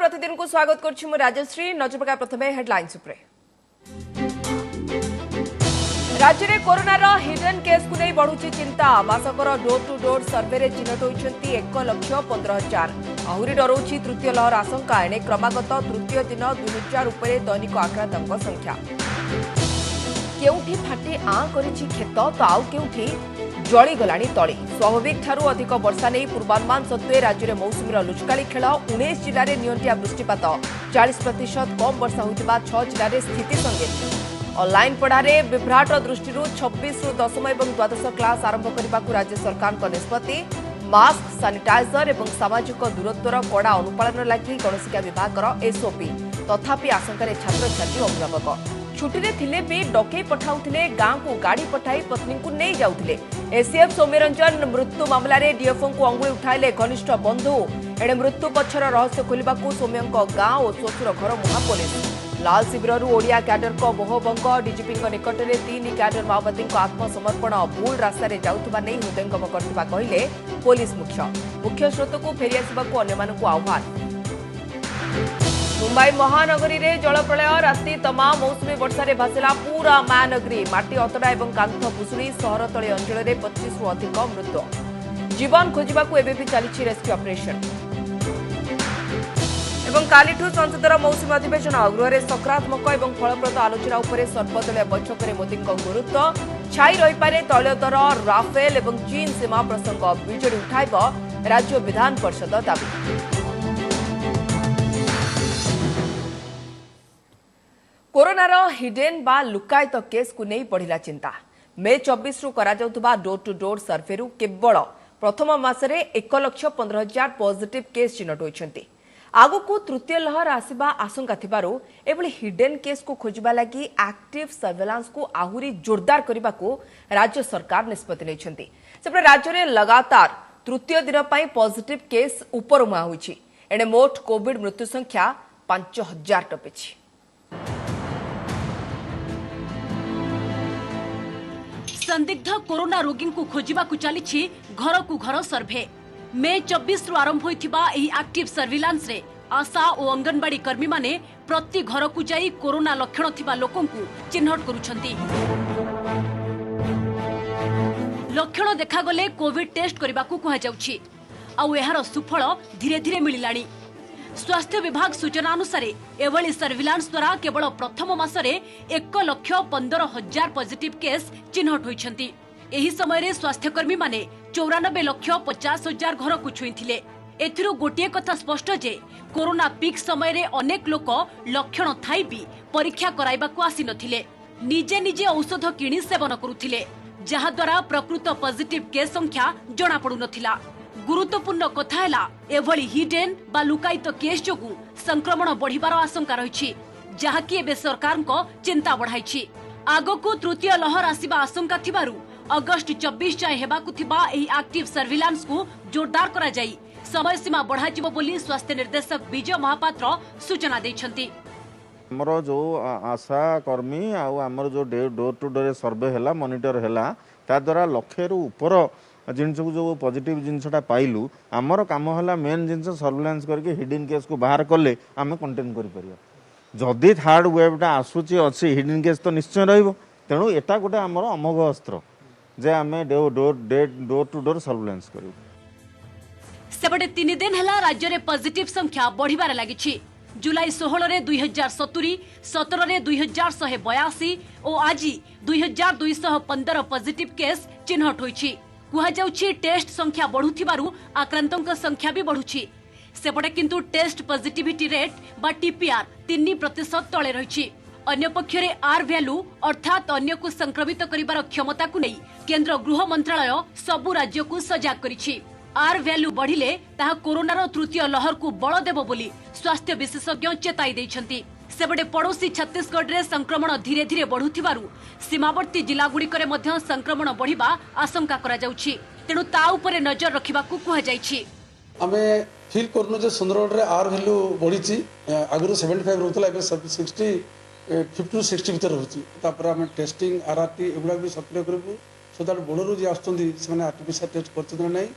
प्रतिदिन को स्वागत करुछि मु राजश्री। नजर पका प्रथमे हेडलाइंस उपरे। राज्य में कोरोनार हिडन केस को नहीं बढ़ुची चिंता। मासकर डोर टू डोर सर्वे रे चिन्हट होइछंती 1,15,000। आहुरी डरौछि तृतीय लहर आशंका। एणे क्रमागत तृतीय दिन 2000 उपरे दैनिक आक्रांतक संख्या। केउठी फाटी आ करिछि खेत तो आउ केउठी जली गलानी तली। स्वाभाविक ठारू अधिक वर्षा नहीं पूर्वानुमान सत्वे राज्य में मौसुमीर लुचकाली खेल। 19 जिले में नियंत्रित वृष्टिपात। 40% कम वर्षा होता 6 जिले में स्थिति संगीन। ऑनलाइन पढ़ारे विभ्राट दृष्टि 26 रु 10 और द्वादश क्लास आरंभ करने को राज्य सरकार निष्पत्ति। मास्क सानिटाइजर और सामाजिक दूरत्वर कड़ा अनुपालन लगी गणशिक्षा विभाग एसओपी। तथापि आशंका छात्र छात्री अभिभावक छुट्टी थिले भी डकई पठाउथिले। गांव को गाड़ी पठाई पत्नी को नहीं जाउथिले। एसीएफ सौम्यरंजन मृत्यु मामला रे डीएफओ को अंगुली उठाइले घनिष्ठ बंधु। एणे मृत्यु पछर रहस्य खोलिबा को सौम्यंक गांव और श्वशुर घर मुहा पुलिस। लाल शिविर ओडिया क्याडर को मोहभंग। डीजीपी निकट में 3 क्याडर माओवादी आत्मसमर्पण भूल रास्ता जाउथबा नहीं हृदयंगम करथिबा कहिले पुलिस मुख्य स्रोत को फेरी आसबाकू अन्यमानकू आह्वान। मुंबई महानगरी रे जल प्रलय। राति तमाम मौसुमी वर्षा रे भासिला पूरा महानगरी। माटी अतड़ा और कांथ भुशुड़ी। सहर तले अंचल में 25 रु अधिक मृत्यु। जीवन खोजा एवं चली रेस्क्यू ऑपरेशन। कालीठू संसदर मौसुमी अधिवेशन। गृह में सकारात्मक और फलप्रद आलोचना उपर सर्वदलीय बैठक में मोदी गुरुत्व। छाई रहीपे तैल दर राफेल और चीन सीमा प्रसंग। बिजेडी उठाइब राज्य विधान परिषद दाबी। कोरोनार हिडेन बा लुकायित केस को नहीं बढ़िला चिंता। मे 24 रु करा जाउतबा डोर टू डोर सर्वे रु केवल प्रथम मासरे 1,15,000 पॉजिटिव केस चिन्हट होइछंती। आगु को तृतीय लहर आसीबा आशंका थिबारु एबळी हिडेन केस को खोजिबा लागि एक्टिव सर्वेलांस को आहुरी जोरदार करबा को राज्य सरकार निष्पत्ति लेछंती। सेपरे राज्य रे लगातार तृतीय दिन पई पॉजिटिव केस ऊपर मुहा होइछि। एने मोट कोविड मृत्यु संख्या 5,000 टपिछि। संदिग्ध कोरोना रोगी को खोजिबा को चली घर को घर सर्वे। मे 24 रु आरंभ होइथिबा एही एक्टिव सर्विलांस रे आशा और अंगनवाड़ी कर्मी माने प्रति घर को जाई कोरोना लक्षण थिबा लोकन को चिन्हट करूछंती। लक्षण देखा गले कोविड टेस्ट करबा को कहा जाउछि। आ एहार सुफल धीरे धीरे मिलिलाणी। स्वास्थ्य विभाग सूचना अनुसार एवली सर्विलांस द्वारा केवल प्रथम मासरे 1,15,000 पॉजिटिव केस चिन्हट होइछंती। एही समय रे स्वास्थ्यकर्मी माने 94,50,000 घर को छुईथिले। एथिरो गोटिए कथा स्पष्ट जे कोरोना पीक समय रे अनेक लोक लक्षण थाई भी परीक्षा कराइबा को आसी नथिले। निजे निजे औषध किणी सेवन करुथिले, जहा द्वारा प्रकृत पॉजिटिव केस संख्या जणा पडु नथिला। गुरुत्वपूर्ण कथा हैला एभली हिडेन बा लुकायित केस जोगु संक्रमण बढ़िबार आशंका रहिछि, जहा कि एबे सरकार को चिंता बढ़ाइछि। आगको तृतीय लहर आसीबा आशंका थिबारु अगस्त 24 जाए हेबाकु थिबा एही एक्टिव सर्विलांस को जोरदार करा जाई समय सीमा बढ़ा जिवो बोली स्वास्थ्य निर्देशक विजय महापात्र सूचना दैछंती। हमरो जो आशा कर्मी आ हमरो जो डोर टू डोर सर्वे हैला मॉनिटर हैला ता द्वारा लक्ष्य रु ऊपर जिनस को जो पॉजिटिव जिनसटा पाइलु आमर काम है मेन जिनस सर्वेलांस करके हिडन केस को बाहर कले आम कंटेन कर जदि थर्ड वेवटा आसूची अच्छी हिडन केस तो निश्चय रहिबो। तेणु एटा गोटे आमर अमोघ अस्त्र जे आम डोर टू डोर सर्वेलांस करू। सेपटे 3 दिन हैला राज्य रे पॉजिटिव संख्या बढ़िबार लागिछि। जुलाई 16 रे 2070, 17 रे 2182 और आज 2215 पॉजिटिव केस चिन्हट होइछि। कुहा जाउछि टेस्ट संख्या बढ़ुथिबारु आक्रांतक संख्या भी बढ़ुछि। सेपटे किंतु टेस्ट पॉजिटिविटी रेट बा टीपीआर 3% तले रहिछि। अन्य पक्षरे आर वैल्यू अर्थात अन्य को संक्रमित करिबार क्षमता को नहीं केंद्र गृह मंत्रालय सबु राज्य को सजाग करिछि। आर वैल्यू बढ़िले ताहा कोरोनार तृतीय लहर को बल देबो बोली स्वास्थ्य विशेषज्ञ चेताई दैछंती। सेपटे पड़ोसी छत्तीसगढ़ रे संक्रमण धीरे धीरे बढ़ुथिबारु सीमावर्ती जिला गुड़िकरे मध्य संक्रमण बढ़िबा आशंका करा जाउछि। तेणु ता उपरे नजर रखिबा को कहा जाइछि। आमे फील करनु जे सुंदरगढ़ रे आर वैल्यू बढ़िछि। आगुरु 75 रहउतला एबे 60 50 टू 60 भीतर रहउछि। तापर आमे टेस्टिंग आरटी एगुला भी सक्रिय करबु सो दैट बोलरू जे आस्तुंदी सेने आर्टिफिशियल टेस्ट करछन नै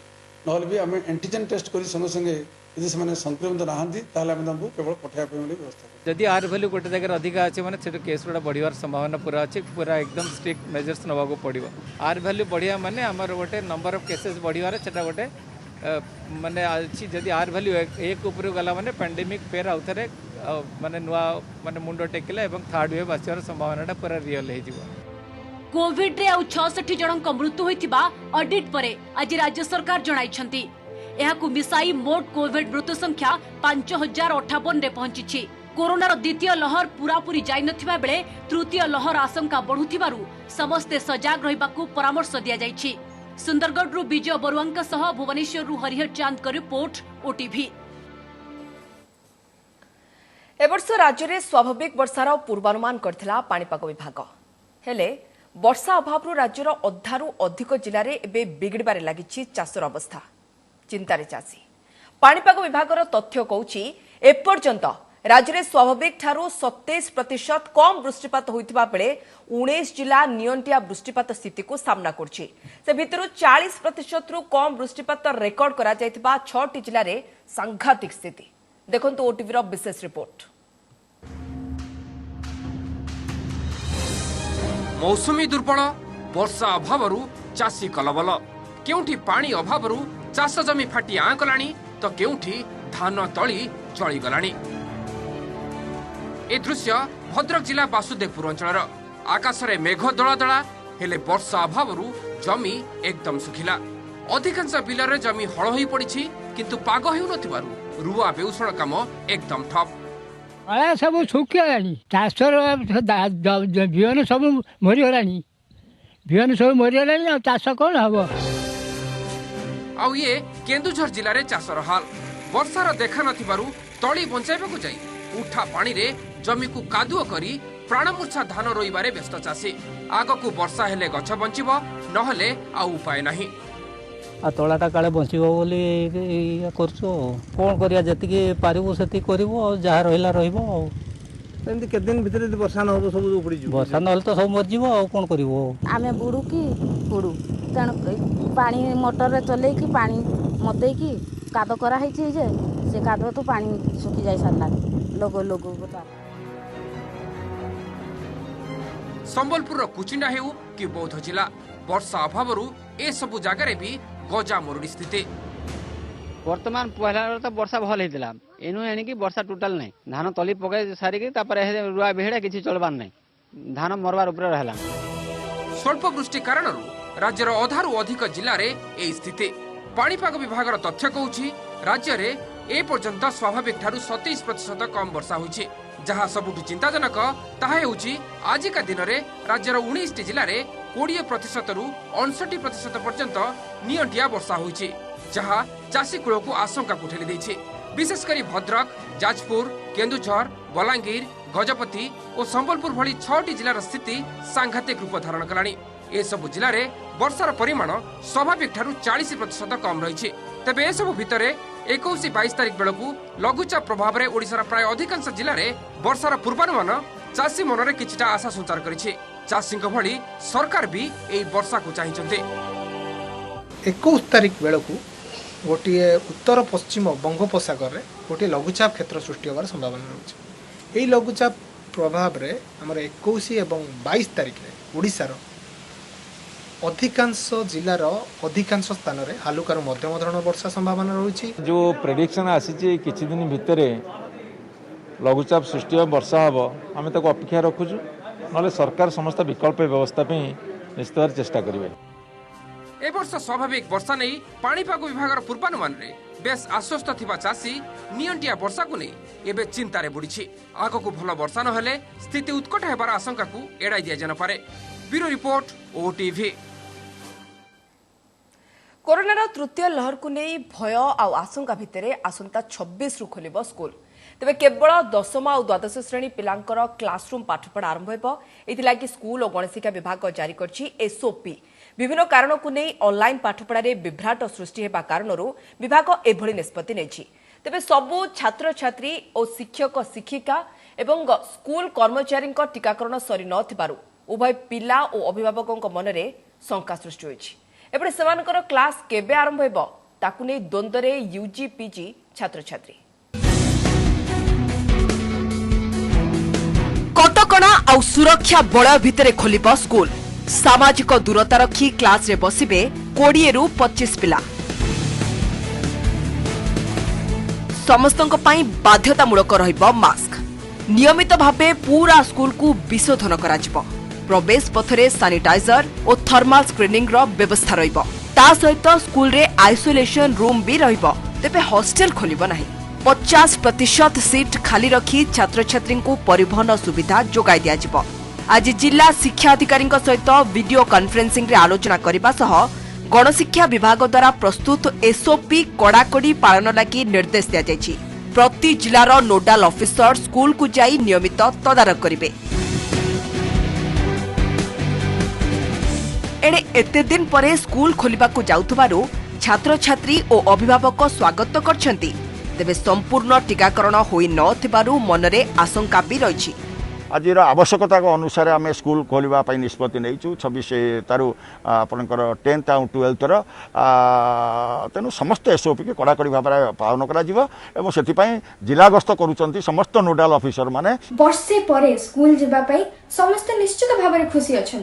नहले भी आमे एंटीजन टेस्ट करी संगे संगे यदि से संक्रमित नहांती ताले आम तुमको केवल पठाइबा ପାଇଁ ବୋଲି व्यवस्था करू। जदि आर भैल्यू गोटे जगह अधिक अच्छे मैंने से केस गुड़ा बढ़ियार संभावना पूरा अच्छी पूरा एकदम स्ट्रिक्ट मेजर्स नवा पड़ो। आर भैल्यू बढ़िया माने आमर गोटे नंबर ऑफ केसेस बढ़ियार से गोटे माने अच्छी जदि आर भैल्यू एक ऊपर गला माने पैंडेमिक फेर आउ थे माने नुआ माने मुंड टेकिला थर्ड वेव आसार संभावना पूरा रियल हो। कोविड रे आउ 66 जनक मृत्यु होइतिबा ऑडिट परे आज राज्य सरकार जणाइछंती। एहाकु मिसाई मोट कोविड मृत्यु संख्या 5058 रे पहुंची। कोरोनार द्वितीय लहर पूरापूरी जाई नथिबा बेले तृतीय लहर आशंका बढ़ुथिबारु समस्ते सजाग रहिबाकु परामर्श दिया जाइछि। सुंदरगढ़ रु विजय बरुआंक सह भुवनेश्वर रु हरिहर चांद का रिपोर्ट ओटीवी। एवर्ष राज्य में स्वाभाविक वर्षार पूर्वानुमान करथिला पाणीपाग विभाग हेले वर्षा अभाव राज्यर अधारू अधिक जिले में एवं बिगड़बार लगी चाषर अवस्था। चिंतार चाषी पाणीपाग विभाग तथ्य कहूछि एपर्यंत राज्य में स्वाभाविक ठारू 27% कम वृष्टिपात होइतिबा बेले 19 जिला नियंटिया वृष्टिपात स्थिति को सामना करछि। से भितरु 40% रु कम वृष्टिपात रेकर्ड करा जायतिबा 6टी जिल्ला रे सांघातिक स्थिति। देखंतु ओटीवी रो विशेष रिपोर्ट। मौसमी दुर्बल वर्षा अभाव चाषी कलबल केउठी पानी अभाव चाष जमी फाटी आँ कलानी तो केउठी धान तली जली गलानी। ए दृश्य भद्रक जिला बासुदेवपुर अंचल आकाश में मेघ दला हेले वर्षा अभाव जमी एकदम सुखिला। अधिकांश बिल जमी हल हो पड़ी किंतु पाग हो रुआ बेउषण काम एकदम ठप। सब सुखिगलानी चाषर बिहन सब मरीगला बिहन सब मरीगला चाष कौन हम। आउ ये केन्दुझर जिले में चाषर हाल वर्षार देखा नथिबारु तली बंचाइबाकु जाई उठा पानी रे जमी को कादुओ करी प्राणमूर्छा धान रोइबारे व्यस्त चाषी। आगकू वर्षा हेले गछ बंचिबो नहले आ उपाय नाही। आ तलाटा काले बंचिबो बोली करछु कोन करिया जतिके पारिबो सेति करबो जहा रहिला रहइबो। एमती केते दिन भितर यदि वर्षा न होबो सब उपड़ी जिवो वर्षा नहले तो सब मर जिवो आ कोन करबो। आमे बुडू की बुडू तेणु पानी मोटर रे चले की पानी मते की कादो करा है जे से कादो तो पानी सुखी जाय सारला लोगो संबलपुर कुचिंडा हेउ कि बौद्ध जिला वर्षा अभाव ए सबु जगार भी गजा मरुड़ी स्थिति। वर्तमान पहला तो वर्षा भल होता एनु एणिकी वर्षा टोटाल नहीं धान तली पकई सारिकी रुआ बेहड़ा किसी चलबार नहीं धान मरबार उपर रहला। स्वल्प वृष्टि कारण राज्यर अधारू अधिक जिले में ए स्थिति। पाणीपाग विभाग तथ्य कहूछि राज्य में ए पर्यंत स्वाभाविक ठारू 27% कम वर्षा होइछि। जहाँ सबुठु चिंताजनक ताहा हेउछि आजिका दिन में राज्यर 19 जिले में 20% रु 59% पर्यंत नियंटिया वर्षा होइछि जहाँ चाषी कूल को आशंका को ठेली देछि। विशेषकर भद्रक, जाजपुर, केन्दुझर, बलांगीर, गजपति और संबलपुर भली 6टी जिलार स्थिति सांघातिक रूप धारण कलानी। ए सबु जिले में वर्षार परिमाण स्वाभाविक ठारू 40% कम रही। तेबे ए सबु भितरे 21-22 तारिख बेलू लघुचाप प्रभाव में ओडिशार प्राय अधिकांश जिले में वर्षार पूर्वानुमान चाषी मन में किछिटा आशा संचार करिछि। चाषी भली सरकार भी एई वर्षा को चाहिए। 21 तारिख बेलू गोटे उत्तर पश्चिम बंगोपसागर में गोटे लघुचाप क्षेत्र सृष्टि होवार संभावना रही। यही लघुचाप प्रभाव में आमर 21 और 22 तारिख में ओडिशार अधिकांश जिलार अधिकांश स्थान में हालुकार मध्यम धरण वर्षा संभावना रही। जो प्रेडिक्शन आसी किछि दिन भितर लघुचाप सृष्टि वर्षा हम आम ताको अपेक्षा रखुचु ना सरकार समस्त विकल्प व्यवस्था निश्चित भाव चेष्टा करेंगे। ए वर्ष स्वाभाविक वर्षा नहीं पाणीपाग विभाग पूर्वानुमान रे बेस आश्वस्त थिबा चाषी नियंटिया वर्षा को नहीं एबे चिंतारे बुड़ीछि। आगकू भल वर्षा नहेले स्थिति उत्कट हेबार आशंका को एड़ाई दिया जान पारे। Bureau report OTV. कोरोनार तृतीय लहर को नहीं भय आशंका भितर आसंता 26 रु खोलिबो स्कूल। तेबे केवल 10th और 12th श्रेणी पिलांकर क्लासरूम पाठपढ़ा आरंभ हेबो। एथिलागि स्कूल और गणशिक्षा विभाग जारी करछि एसओपी। विभिन्न कारणों को नहीं ऑनलाइन पाठपढ़ारे विभ्राट सृष्टि हेबा कारणरू विभाग एभली निष्पत्ति नेछि। तेबे सबु छात्र छात्री और शिक्षक शिक्षिका एवं स्कूल कर्मचारी टीकाकरण सरी नथिबारु उभय पिला और अभिभावकों मनरे शंका सृष्टि होइछि। एपटे सेमानकर क्लास केबे आरंभ हेबो ताकु नै द्वंद्वरे यूजी पीजी छात्र छात्री। कटकणा आ सुरक्षा बलय भितर खोलिब स्कूल। सामाजिक दूरता रखी क्लास रे बसिबे 20 रु 25 पिला। समस्तक पई बाध्यतामूलक रहिब मास्क। नियमित भावे पूरा स्कूल को विशोधन कराजिब। प्रवेश पथरे सैनिटाइजर और थर्माल स्क्रीनिंग रो व्यवस्था रहिब। ता सहित स्कूल रे आइसोलेशन रूम भी रहिब। तेबे हॉस्टल खोलिब नाही। 50% सीट खाली रखी छात्र छात्री को परिवहन सुविधा जोगाई दिया जिवो। आज जिला शिक्षा अधिकारी सहित वीडियो कॉन्फ्रेंसिंग रे आलोचना करबा सह गणशिक्षा विभाग द्वारा प्रस्तुत एसओपी कड़ाकड़ी पालन लगी निर्देश दिया जायछि। प्रति जिलार नोडाल ऑफिसर स्कूल को जाई नियमित तदारख करिवे। एणे एते दिन परे स्कूल खोलिबाकू जाउथबारु छात्र छात्री और अभिभावक स्वागत करछंती। तेबे संपूर्ण टीकाकरण होई नथिबारु मनरे आशंका भी रहिछि। आज आवश्यकता अनुसार आम स्कूल खोलवा निष्पत्ति नहीं 26 तारू आपंकर 10th और 12th तेणु समस्त एसओपी के कड़ाकड़ी भाव पालन कर जिला गस्त करुँच समस्त नोडाल ऑफिसर माने। वर्षे परे स्कूल जावाई समस्त निश्चित भाव में खुशी अच्छा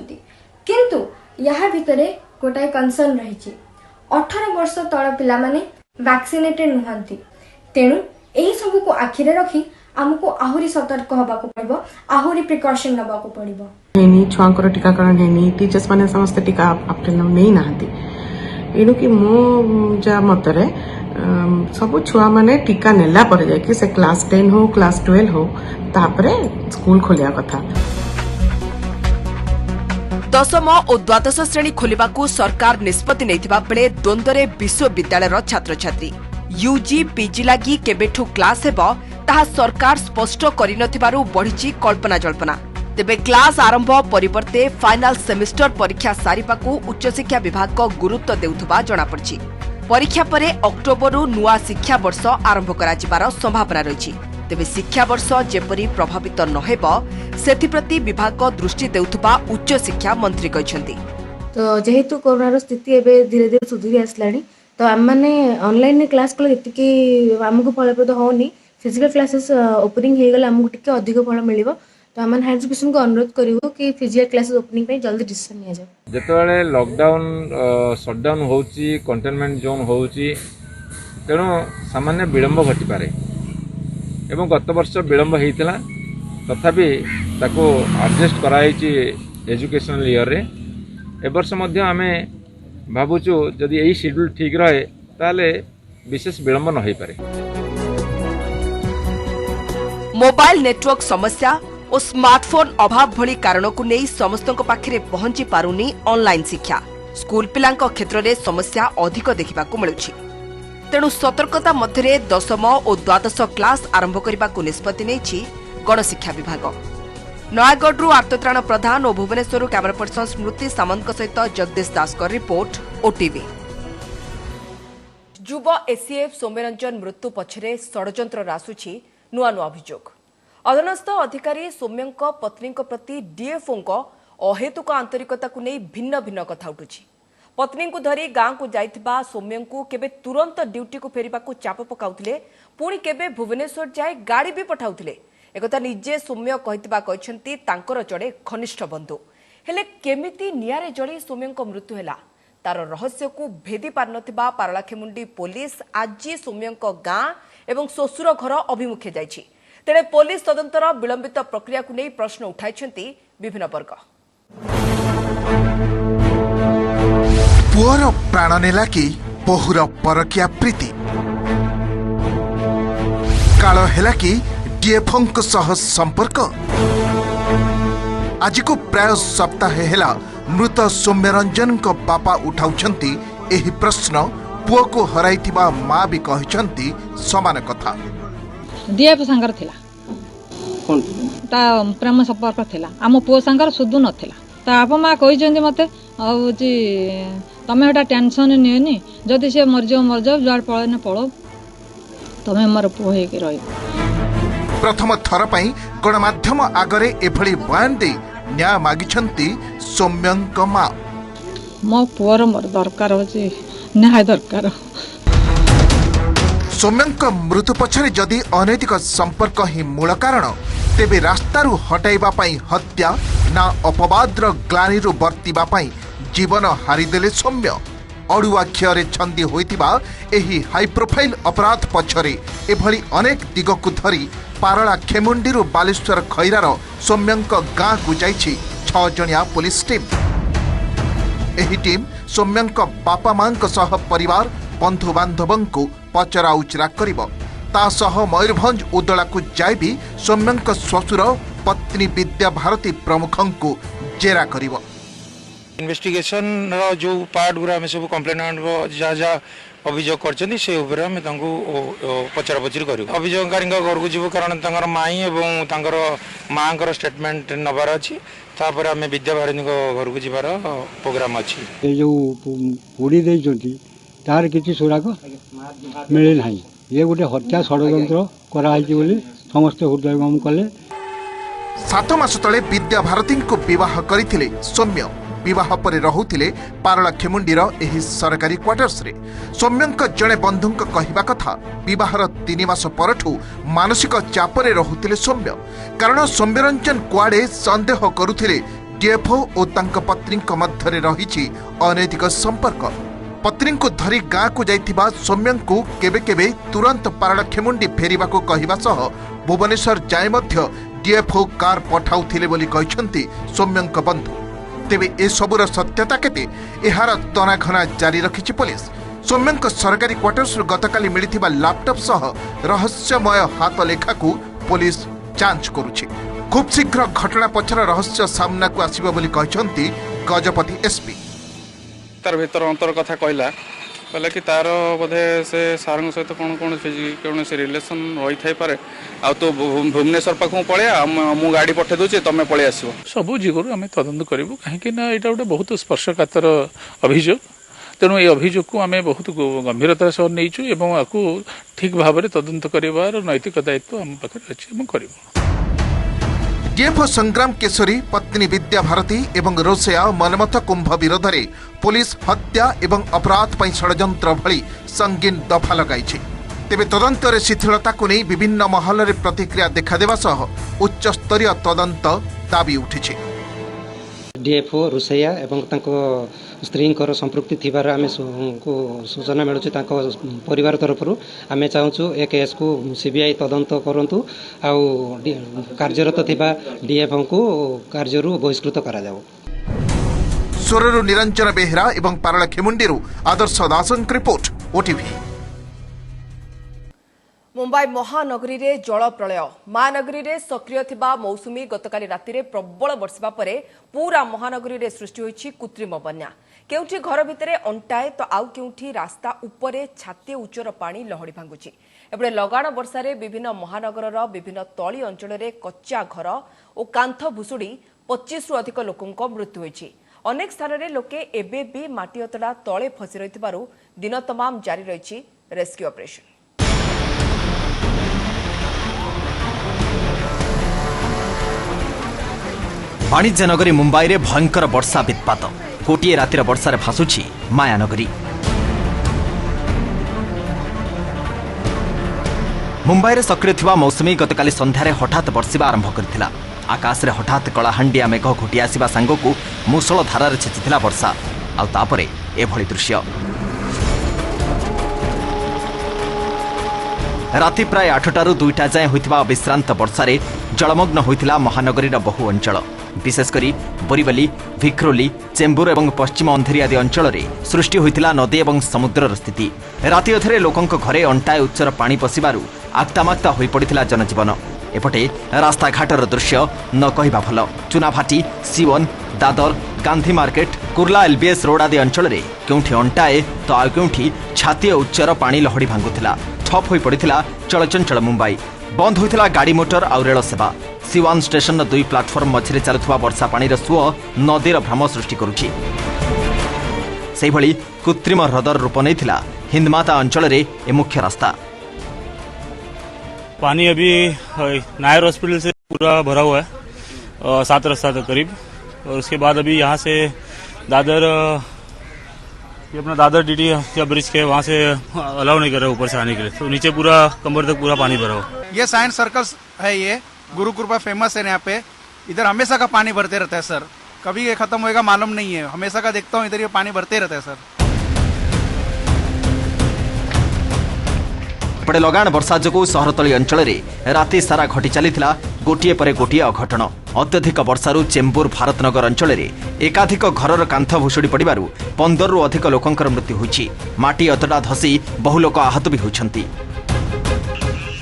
किंतु यहाँ भितर गोटाए कनसर्न रही 18 वर्ष तल पिला माने वैक्सीनेटेड नुहंती। तेणु यही सब को आखिरे रखी आमको आहुरी सतर्क होबाको पड़िबो, आहुरी प्रिकॉशन नबाको पड़िबो। हेनी छुआंकर टीकाकरण हेनी टीचर्स माने समस्त टीका अपटेल नहीं नाहंती। एणु कि मो जा मतरे सब छुआ माने टीका नेला पर जाय कि से क्लास 10 हो क्लास 12 हो तापरे स्कूल खोलिया कथा। दशम और द्वादश श्रेणी खोलिबाकू सरकार निष्पत्ति नैथिबा बेले द्वंद्वरे विश्वविद्यालयर छात्र छात्री यूजी पीजी लागी केबेठू क्लास हेबो ताहा सरकार स्पष्ट करिनथिबारु बढ़िछि कल्पना जल्पना। तेबे क्लास आरंभ परिवर्ते फाइनल सेमिस्टर परीक्षा सारिबाकू उच्च शिक्षा विभाग को गुरुत्व देउथबा जणा पड़छि। परीक्षा परे अक्टोबरु नुआ शिक्षा वर्ष आरंभ कराजिबार संभावना रहिछि। तेबे शिक्षा वर्ष जेपरी प्रभावित न हेबो सेथिप्रति विभाग को दृष्टि देउथबा उच्च शिक्षा मंत्री कहिसंती। तो जेहेतु कोरोना स्थिति एबे धीरे धीरे सुधुरी आसलानी तो आम माने ऑनलाइन क्लास कले एतिकी हमको फलप्रद होनी। फिजिकल क्लासेस ओपनिंग हो गला हमको टिके अधिक फल मिलिबो। तो हम हायर एजुकेशन को अनुरोध करिवो कि फिजिकल क्लासेस ओपनिंग पे जल्दी डिसीजन निया जाय। जेतबेले लॉकडाउन शटडाउन होउची कंटेनमेंट जोन होउची तेणु सामान्य विलंब घटी पारे एवं गत वर्ष विलंब होइतिला तथापि ताको एडजस्ट कराइची एजुकेशनल ईयर रे। ए वर्ष मध्य आमे भाबुचु जदि यही शेड्यूल ठीक रहे ताले विशेष विलंब न होई पारे। मोबाइल नेटवर्क समस्या और स्मार्टफोन अभाव भली कारणों को नहीं समस्तों पाखरे पहुंची पारुनी ऑनलाइन शिक्षा। स्कूल पिलांक क्षेत्र में समस्या अधिक देखा मिलुछि। तेणु सतर्कता मध्य दशम और द्वादश क्लास आरंभ करने को निष्पत्ति नेछि गणशिक्षा विभाग। नयागढ़ आर्तत्राण प्रधान और भुवनेश्वर कैमरा पर्सन स्मृति सामंत सहित जगदीश दास का रिपोर्ट ओटीवी। युव एसीएफ सौम्यरंजन मृत्यु पछरे षड्यंत्र आसुछि नुआ नुआ अभियोग। अधीनस्थ अधिकारी सौम्य पत्नी प्रति डीएफओ अहेतुक आंतरिकता को नहीं भिन्न भिन्न कथा उठुछि। पत्नी को धरी गांव को जाइथिबा सौम्य को केबे तुरंत ड्यूटी को फेरिबा को चाप पकाउथिले, पुणी केबे भुवनेश्वर जाए गाड़ी भी पठाउथिले। एकथा निजे सौम्य कहते तांकर जड़े घनिष्ठ बंधु हेले केमिति नियारे जड़ी सौम्य मृत्यु हैला तार रहस्य को भेदी पार नथिबा पारलाखेमुंडी पुलिस आज सौम्य गां एवं श्वशुर घर अभिमुखे जाइछि। तेणे पुलिस तदंतर विलंबित प्रक्रिया को नहीं प्रश्न उठाइछन्ति विभिन्न वर्ग। पुअर प्राण नेला कि बहुर परकिया प्रीति काल हेला कि डीएफओ सह संपर्क। आज को प्राय सप्ताह हेला मृत सौम्यरंजन को बापा उठाउछंती एही प्रश्न। पुओ को हराइथिबा मां भी कहिछंती समान कथा। डीएफ संगर थिला कोन ता प्रेम संपर्क थिला आम पुओ संगर सुदु नथिला। ता आप मां कहिछंती मते औ जी तमे एटा टेंशन नियनी जदि से मर जाओ जाड़ पळे न पळो तमे हमर पुओ हे के रही। प्रथम थर पई गणमाध्यम आगरे एभली बयान दे न्याय मागिछंती सौम्यंक मां। मो पुअर मोर दरकार होची न्याय दरकार। सौम्यଙ୍କ मृत्यु पछरे जदि अनैतिक संपर्क ही मूल कारण तेबे रास्तारू हटाइबा पई हत्या ना अपवादर ग्लानिरू बर्तिबा पई जीवन हारिदेले सौम्य अड़ुआ क्षय छंदी होइतिबा एही हाई प्रोफाइल अपराध पछरे एभली अनेक दिगकु धरी पारला खेमुंडीरू बालेश्वर खैरार सौम्यଙ୍କ गाँ को जाइछि 6 जणिया पुलिस टीम। एही टीम सौम्यଙ୍କ बापा मांक सह परिवार बंधु बांधवंकु पचरा उचरा करिब ता सह मयूरभंज उदला को जाय भी सौम्यଙ୍କ श्वशुर पत्नी विद्या भारती प्रमुखंकु जेरा करिब। इन्वेस्टिगेशन जो पार्ट गुरा में सब कंप्लेनेंट जहाँ जहाँ अभियोग करछन्ती से ऊपर हम तांको पचरा पचरी करू अभियोगकारी घर को जीव कारण तांकर माई एवं तांकर मांकर स्टेटमेंट नबार अछि तापर हम विद्या भारती घर को जीवार प्रोग्राम अछि। ए जो पुड़ी दे जोंती तार किछि सुराग मिले नाही ये गोटे हत्या षड्यंत्र करा आइछि बोली समस्त हृदयगम कले। 7 मास तले विद्या भारती को विवाह करथिले सौम्य विवाह पर रहुथिले पारला खेमुंडीर एही सरकारी क्वार्टर्स रे। सौम्यଙ୍କ जणे बंधुଙ୍କ कहिबा कथा विवाहर 3 मास परठू मानसिक चापरे रहुथिले सौम्य कारण सौम्यरंजन कुआडे संदेह करुथिले डीएफओ ओ तांक पत्नीଙ୍କ मध्यरे रहिछि अनैतिक संपर्क। पत्नी को धरी गाँ को जाइथिबा सौम्यଙ୍କୁ केबे केबे तुरंत पारला खेमुंडी फेरिबा को कहिबा सह भुवनेश्वर जाय मध्य डीएफओ कार पठाउथिले बोली कहिसंती सौम्यଙ୍କ बंधु। तेबे ए सबुर सत्यता केते एहार तनाघना जारी रखिछि पुलिस। सौम्यଙ୍କ सरकारी क्वार्टर्स गतकाली मिलिथिबा लैपटॉप सह रहस्यमय हाथ लेखा को पुलिस जांच करुछि। खूब शीघ्र घटना पछर रहस्य सामना को आसीबो बोली कहिसंती गजपति एसपी। तार भीतर अंतर कथा कहला कहला कि तार बोधे से सार सहित कौन कौन से रिलेसन रही थाई पारे आ तो भुवनेश्वर पाखु पळे मु गाड़ी पठे दोचे तमे पळे आसीबो सबु जिगरु आमे तदंत करिवु काहे कि ना एटा गोटे बहुत स्पर्शकातर अभियोग तेणु ये अभियोग को आमे बहुत गंभीरतार सह नैचु एवं आकु ठीक भाव तदंत करिवार नैतिक दायित्व आम पाखे अछि एवं करिवु। डीएफओ संग्राम केशरी पत्नी विद्या भारती एवं रोसेया मनमथ कुंभ विरोध में पुलिस हत्या एवं अपराध पर षड्यंत्र भली संगीन दफा लगाई। तेबे तदंतर शिथिलता को नहीं विभिन्न महल में प्रतिक्रिया देखादेवा सह उच्च स्तरीय तदंत दाबी उठी। डीएफओ रोसेया एवं स्त्री संपृक्ति थिबार आमे सूचना मिलूँ परिवार तरफ आमे चाहूँ ए केस को सीबीआई तदंत करंतु आउ कार्यरत थिबा डीएफओ को कार्यरू बहिष्कृत करा जाऊ। सोररू निरंजन बेहरा एवं पारला खेमुंडीरू आदर्श दासंक रिपोर्ट ओटीवी। मुंबई महानगरी रे जल प्रलय महानगरी रे सक्रिय थिबा मौसुमी गतकाली राति रे प्रबल वर्षा परे पूरा महानगरी रे सृष्टि होईछि कृत्रिम बन्या। केउठी घर भितरे अंटाए तो आउ केउठी रास्ता उपरे छाती उच्चर पानी लहड़ी भांगुछि। एबळे लगाण वर्षा रे विभिन्न महानगरर विभिन्न तळी अंचल रे कच्चा घर और कांथ भुसुड़ी 25 रु अधिक लोकंक मृत्यु होईछि। अनेक स्थान रे लोके एबे भी माटी अतडा तळे फसी रहितबारु दिन तमाम जारी रहिछि रेस्क्यू ऑपरेशन। वाणिज्य नगरी मुंबई रे भयंकर वर्षा वित्पात कोटिए रातिर वर्षा भासुछि मायानगरी। मुंबई रे सक्रिय थिबा मौसुमी गतकाली संध्यारे हठात बर्षिबा आरंभ करथिला। आकाश रे हठात कलाहांडिया मेघ घोटी आसिबा सांगकु मुसळ धारारे छेचिथिला वर्षा आ तापरे एभଳି दृश्य। राति प्राय 8टारू 2टा जाए होइथिबा विश्रांत वर्षारे जलमग्न होइथिला महानगरीर बहु अंचल विशेषकर बोरीवली भिक्रोली चेंबूर और पश्चिम अंधेरी आदि अंचल में सृष्टि होइथिला नदी और समुद्रर स्थिति। राति अधरे लोकंक घरे अंटाए उच्चर पानी पशिबारु आक्तामाक्ता होई पड़िथिला जनजीवन। एपटे रास्ताघाटर दृश्य न कहिबा भल। Chunabhatti Sion Dadar Gandhi market Kurla LBS road आदि अंचल में केउठी अंटाए तो आ केउठी छाती उच्चर पानी लहड़ी भांगुथिला। ठप होई पड़िथिला चलचंचल मुंबई। बंद होइथिला गाड़ी मोटर और रेल सेवा। सीवान स्टेशन 2 प्लाटफर्म मझे चलुवा वर्षा पानी सुओ नदीर भ्रम सृष्टि करुछि। सेहि भली कृत्रिम ह्रदर रूप नैथिला हिंदमाता अंचल रे ए मुख्य रास्ता। पानी अभी नायर हॉस्पिटल से पूरा भरा हुआ है 7 रास्ता तक करीब, और उसके बाद अभी यहाँ से दादर ये अपना दादर डीडी या ब्रिज के वहाँ से अलाउ नहीं कर रहे ऊपर से आने के लिए, तो नीचे पूरा कमर तक पूरा पानी भरा हुआ। ये साइंस सर्कल है, ये गुरु कृपा फेमस है यहाँ पे। इधर हमेशा का पानी भरते रहता है सर, कभी ये खत्म होएगा मालूम नहीं है। हमेशा का देखता हूँ इधर ये पानी भरते रहता है सर। एपटे लगाण वर्षा जो सहरतली अंचल राति सारा घटी चली गोटे पर गोटे अघटन। अत्यधिक वर्षारू चेम्बूर भारतनगर अंचल एकाधिक घरर कांथ भुशुड़ी पड़ू 15 रु अधिक लोकंकर मृत्यु होईछि। माटी अतड़ा धसी बहु लोक आहत भी होइछन्ति।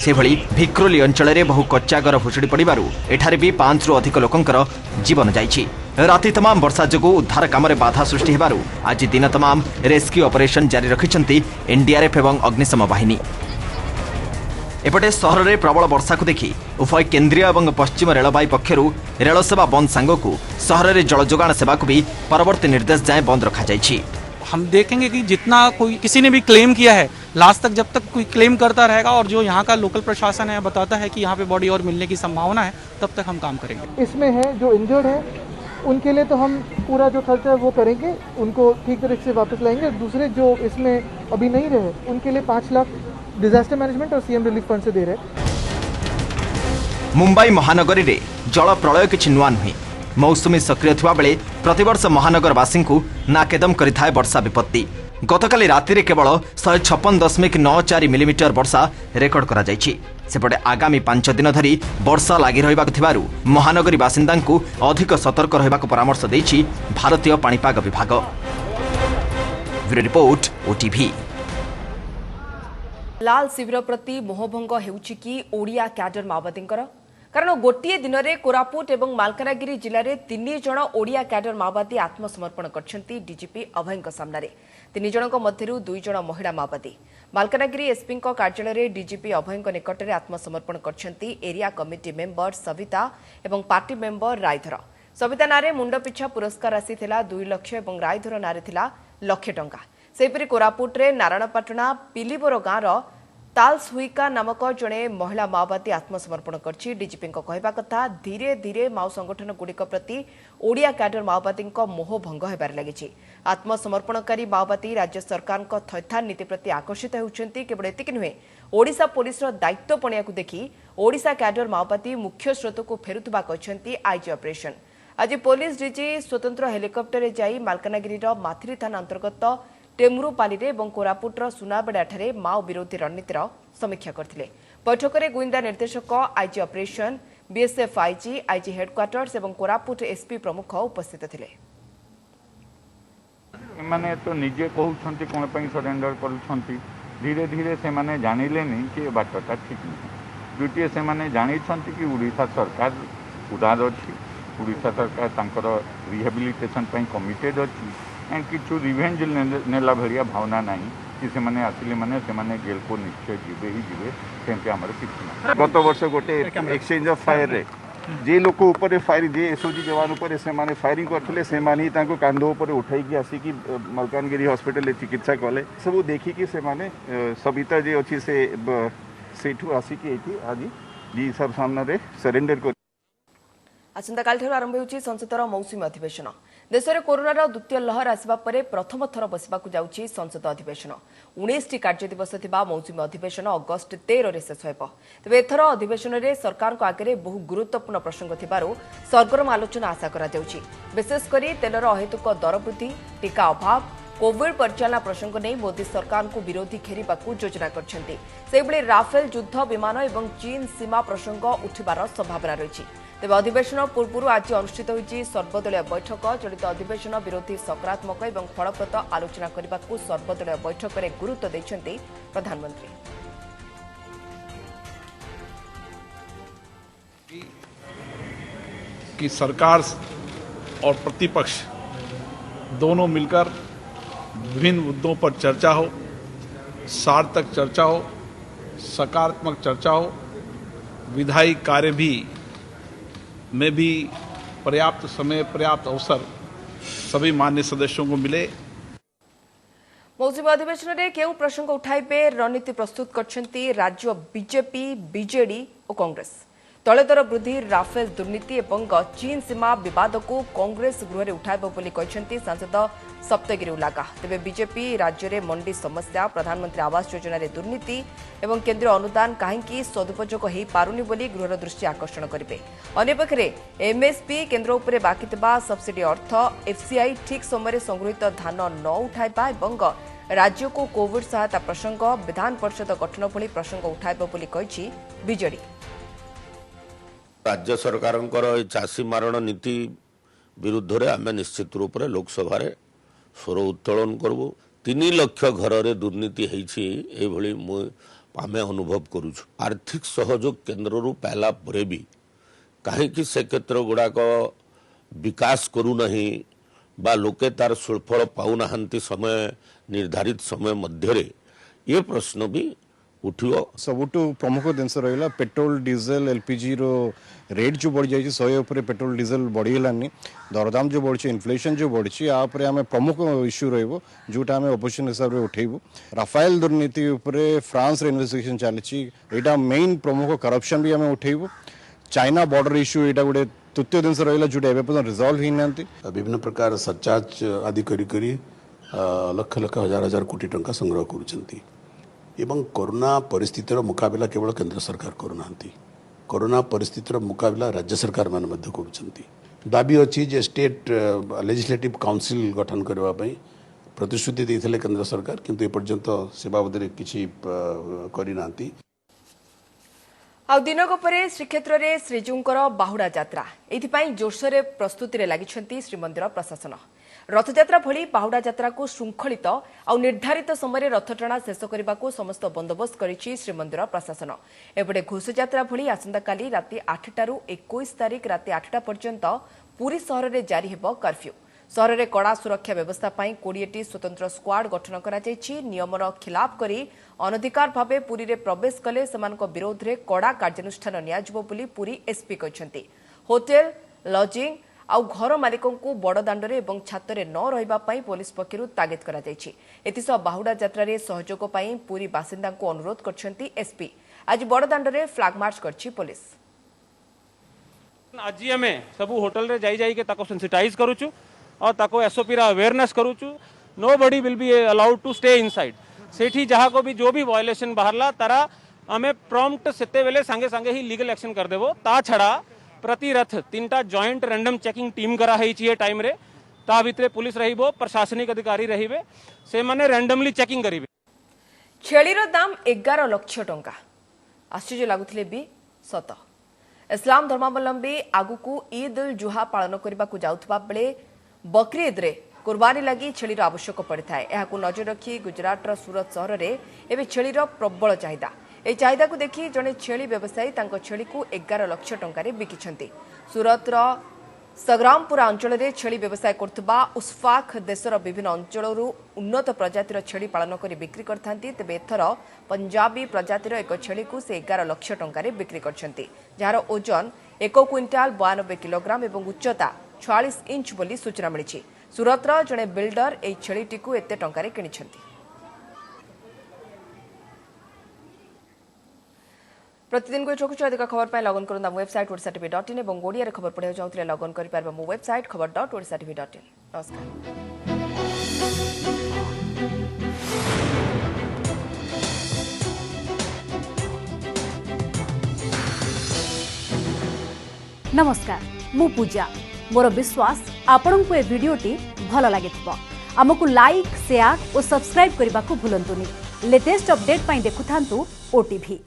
सेभଳି भिक्रोली अंचल बहु कच्चा घर भुशुड़ी पड़ू एठारे भी 5 रु अधिक लोकंकर जीवन जाइछि। राति तमाम वर्षा जो उद्धार काम बाधा सृष्टि हेबारू आज दिन तमाम रेस्क्यू ऑपरेशन जारी रखिछन्ति एनडीआरएफ एवं अग्निशम बाहिनी। एपटे सहर में प्रबल वर्षा को देखि उभय केन्द्रीय और पश्चिम रेलवाई पक्षर रेल सेवा बंद सांगकु सहर में जल जोगाण सेवा को भी परवर्ती निर्देश जाए बंद रखा जाइछि। हम देखेंगे कि जितना कोई किसी ने भी क्लेम किया है लास्ट तक, जब तक कोई क्लेम करता रहेगा और जो यहाँ का लोकल प्रशासन है बताता है कि यहाँ पे बॉडी और मिलने की संभावना है, तब तक हम काम करेंगे। इसमें है जो इंजर्ड है उनके लिए तो हम पूरा जो खर्चा है वो करेंगे, उनको ठीक तरीके से वापस लाएंगे। दूसरे जो इसमें अभी नहीं रहे उनके लिए 5 लाख डिजास्टर मैनेजमेंट और सीएम रिलीफ फंड से दे रहे। मुंबई महानगरी रे जल प्रलय किछि नुआ नुहे। मौसुमी सक्रिय थिबा बेले प्रतिवर्ष महानगरवासी को नाकेदम करिथाय वर्षा विपत्ति। गतकाली राति रे केवल 156.94 मिलीमीटर वर्षा रेकर्ड करा जायछि। सेपटे आगामी 5 दिन धरी वर्षा लागि रहिबाक थिबारु महानगरी बासिंदांकु अधिक सतर्क रहिबाक परामर्श दैछि भारतीय पाणीपाग विभाग। Bureau report OTV. लाल शिविर प्रति मोहभंग हेउछि कि ओडिया कैडर माओवादींकर, कारण गोटे दिन में कोरापुट और मालकानगिरी जिले में 3 जण ओडिया कैडर माओवादी आत्मसमर्पण करछन्ती डीजीपी अभय सामने। 3 जनक मध्यरु 2 जण महिला माओवादी मालकानगिरी एसपी कार्यालय में डीजीपी अभय निकट में आत्मसमर्पण करछन्ती एरिया कमिटी मेंबर सविता और पार्टी मेंबर रायधर। सविता नारे मुंड पिछा पुरस्कार राशि 2 लाख और रायधर नारे 1 लाख टंका। सेपरी कोरापुट्रे नारायणपाटना पिलीबोर गाँव तालसुईका नामक जड़े महिला माओवादी आत्मसमर्पण करछि। डीजीपी कहवा कथा धीरे धीरे माओ संगठन गुड़िक प्रति ओडिया कैडर माओवादी मोह भंग होबार लगी। आत्मसमर्पणकारी माओवादी राज्य सरकार थैथान नीति प्रति आकर्षित होउछन्ति। केवल एतिक नुहे, ओडिशा पुलिस दायित्व पणिया को देखि ओडिशा कैडर माओवादी मुख्य स्रोत को फेरुतबा कहछन्ति आईजी ऑपरेशन। आज पुलिस डीजी स्वतंत्र हेलिकप्टर जाई मालकानगिरी माथिरी थाना अंतर्गत टेमुरुपाली और कोरापुटर सुनाबेड़ा माओ विरोधी रणनीतिर समीक्षा करथिले। बैठक में गुइंदा निर्देशक, IG operation, BSF IG, IG headquarters और कोरापुट एसपी प्रमुख उपस्थित थिले। माने तो निजे कहउछन्ति कोन पई सरेंडर करूछन्ति। धीरे धीरे से माने जानिले नहीं कि बाटटा ठीक नहीं। द्वितीय से माने जानिछन्ति कि उड़ीसा सरकार उदार अछि, उड़ीसा सरकार तांकर रिहेबिलिटेशन पई कमिटेड अछि एंड किछु रिवेंज नेला भरिया भावना नहीं कि से माने आसिले माने से माने जेल को निश्चय जीवे ही जीवे सेमते हमर किछु। गत वर्ष गोटे एक्सचेंज ऑफ फायर रे जे लोक ऊपर फायर जे एसओजी जवान ऊपर से माने फायरिंग करथिले से माने तांको कांधो ऊपर उठाई कि आसी कि मलकानगिरी हॉस्पिटल ले चिकित्सा कले सब देखि कि से माने सविता जे अछि से सेठू आसी कि एठी आज जी सब सामने रे सरेंडर को। आसंताकाल आरंभ होउछि संसदर मौसुमी अधिवेशन। देश में कोरोनार द्वितीय लहर आसवा परे प्रथम थर बसवाक जाउछि संसद अधिवेशन। 19टी कार्य दिवस थिबा मौसुमी अधिवेशन अगस्ट 13 रे शेष होइब। तेबे एथर अधिवेशन रे सरकार को आगे बहु गुरुत्वपूर्ण प्रसंग थिबारु सरगरम आलोचना आशा करा जाउछि। विशेष करी तेलर अहेतुक दर वृद्धि, टीका अभाव, कोविड परिचालना प्रसंग नहीं मोदी सरकार को विरोधी घेरिबाकू योजना करछन्ति। सेबळे राफेल युद्ध विमान और चीन सीमा प्रसंग उठिबार संभावना रहिछि। तेज अधिवेशन पूर्व आज अनुष्ठित होइछि सर्वदलीय बैठक। चलित अधिवेशन विरोधी सकारात्मक और फलप्रद आलोचना करने को सर्वदलीय बैठक में गुरुत्व देइछन्ति प्रधानमंत्री। कि सरकार और प्रतिपक्ष दोनों मिलकर विभिन्न मुद्दों पर चर्चा हो, सार्थक चर्चा हो, सकारात्मक चर्चा हो, विधायी कार्य भी में भी पर्याप्त समय पर्याप्त अवसर सभी मान्य सदस्यों को मिले। मौसुमी अधिवेशन में केउ प्रसंग उठाइबे रणनीति प्रस्तुत करछन्ति राज्य बीजेपी, बीजेडी और कांग्रेस। तैल दर वृद्धि, राफेल दुर्नीति और चीन सीमा विवाद को कांग्रेस गृह उठाइब बोली कहते सांसद सप्तगिरी उलागा। तेबे बीजेपी राज्य में मंडी समस्या, प्रधानमंत्री आवास योजना रे दुर्नीति और केंद्रीय अनुदान कहीं सदुपयोग हो पारुनी बोली गृहर दृष्टि आकर्षण करेंगे। अन्यपक्षे एमएसपी केन्द्र उपरे बाकी सब्सिडी अर्थ, एफसीआई ठीक समय संगृहित धान न उठाइबा और राज्य को कोविड सहायता प्रसंग, विधान परिषद गठन भली प्रसंग उठाइब बोली कहिछि बीजेडी। राज्य सरकार चाषी मारण नीति विरुद्ध रे आम निश्चित रूप से लोकसभा स्वर उत्तोलन करबू। 3 लाख घर में दुर्नीति होई आम अनुभव करुछु। आर्थिक सहयोग केन्द्र रू पाला परे भी कहीं से क्षेत्र गुड़ाक विकास करूना बा लोके तार सुफल पाऊना समय निर्धारित समय मध्य ये प्रश्न भी उठियो। सबुठु प्रमुख जिनस रहा पेट्रोल डीजेल एलपीजी रो रेट जो बढ़ी जाइए 100 उपर पेट्रोल डीजेल बढ़ीगलानी, दरदाम जो बढ़ी इन्फ्लेशन जो बढ़ी आम प्रमुख इश्यू रो जोटा आम अपोजिशन हिसाब से उठेबू। राफेल दुर्नीति उपरे फ्रांस रे इन्वेस्टिगेशन चली, यहाँ मेन प्रमुख करप्शन भी आम उठेबू। चाइना बॉर्डर इश्यू यहाँ गोटे तृतीय जिनस रहा जोटा एवं रिजल्व ही ना। विभिन्न प्रकार सरचार्ज आदि करी लक्ष लक्ष हजार हजार कोटी टंका संग्रह करुछंती एवं कोरोना परिस्थितिर मुकाबला केवल केंद्र सरकार करूना, कोरोना परिस्थितिर मुकाबला राज्य सरकार मान मध्य करुछंती। दाबी अछि जे स्टेट लेजिस्लेटिव काउंसिल गठन करबा पई प्रतिश्रुति देथिले केंद्र सरकार, किंतु ए पर्यंत से बाबदरे किछि करि नांती। आ दिनक परे श्रीक्षेत्र में श्रीजीउंकर बाहुड़ा यात्रा एथिपाई जोरसोरे प्रस्तुति लगी श्रीमंदिर प्रशासन। रथयात्रा भली बाहुड़ा यात्रा को श्रृंखलित आ निर्धारित समय रथटଣା शेष करने को समस्त बंदोबस्त करिछि श्रीमंदिर प्रशासन। एपटे घोषयात्रा भली आसंताकाली राति 8टारू 21 तारिख राति 8टा पर्यंत पुरी सहर में जारी हेब कर्फ्यू। सहर में कड़ा सुरक्षा व्यवस्था 20टी स्वतंत्र स्क्वाड गठन करा जायछि। नियमर खिलाफ करी अनधिकार भावे पुरी रे प्रवेश कले सेमानक विरोध रे कड़ा कार्यानुष्ठान नियाजिबो बोली पुरी एसपी कहछन्ती। होटेल लॉजिंग आउ घर मालिकों को बड़दाण्डरे एवं छातरे न रहिबा पई पुलिस पक्षरु तागिद करा जायछि। एतिस बाहुड़ा यात्रा रे सहयोग पई पुरी बासिंदा को अनुरोध करछन्ती एसपी। आज बड़दाण्डरे फ्लैग मार्च करछि पुलिस। आज आमे सब होटल रे जाई के ताको सेंसिटाइज करूछु और ताको एसओपी रा अवेयरनेस करूछु। Nobody will be allowed to stay inside. सेठी जहाँ को भी जो भी वायलेशन बाहरला तारा आमे प्रॉम्प्ट सेते बेले संगे संगे ही लीगल एक्शन कर देबो। ता छड़ा प्रति रथ 3टा जॉइंट रैंडम चेकिंग टीम करा है टाइम रे। ता भितरे पुलिस रहिबो, प्रशासनिक अधिकारी रहिबे, से माने रैंडमली चेकिंग करिवे। छेलीर दाम 11 लाख टंका। आश्चर्य लागुथिले भी सत। इस्लाम धर्मावलंबी आगुकू ईद उल जुहा पालन करने को जाउथबा बेले बकरी ईद रे कुर्बानी लगी छेलीर आवश्यक पड़ता है। यह नजर रखी गुजरातर सूरत सहर में एवं छेलीर प्रबल चाहिदा। यह चाहिदा को देखी जड़े छेली व्यवसायी छेली को 11 लाख टंकार बिकिछन्ति। सूरतर संग्रामपुरा अंचल में छेली व्यवसाय करथबा उस्फाक देशर विभिन्न अंचलरू उन्नत प्रजातिर छेली पालन कर बिक्री करथांती। तेबे एथर पंजाबी प्रजातिर एक छेली को से 11 लाख टंकार बिक्री करछन्ति, जार ओजन 1 क्विंटाल 92 किलोग्राम एवं उच्चता 46 इंच बोली सूचना मिली। सूरतर जड़े बिल्डर एई छेलीटी को एते टंकारे किनिछन्ति। प्रतिदिन को चौकुच अधिक खबर पाई लगन करु हम वेबसाइट odisatv.in और ओडिया खबर पढ़ाई चाहूले लगन कर पारबा मो वेबसाइट खबर.odisatv.in। नमस्कार। नमस्कार, मु पूजा। मोर विश्वास आपन को ए वीडियोटी भल लगे आमको लाइक शेयर और सब्सक्राइब करने को भूलंतुनि। लेटेस्ट अपडेट पाई देखुथांतु ओटीवी।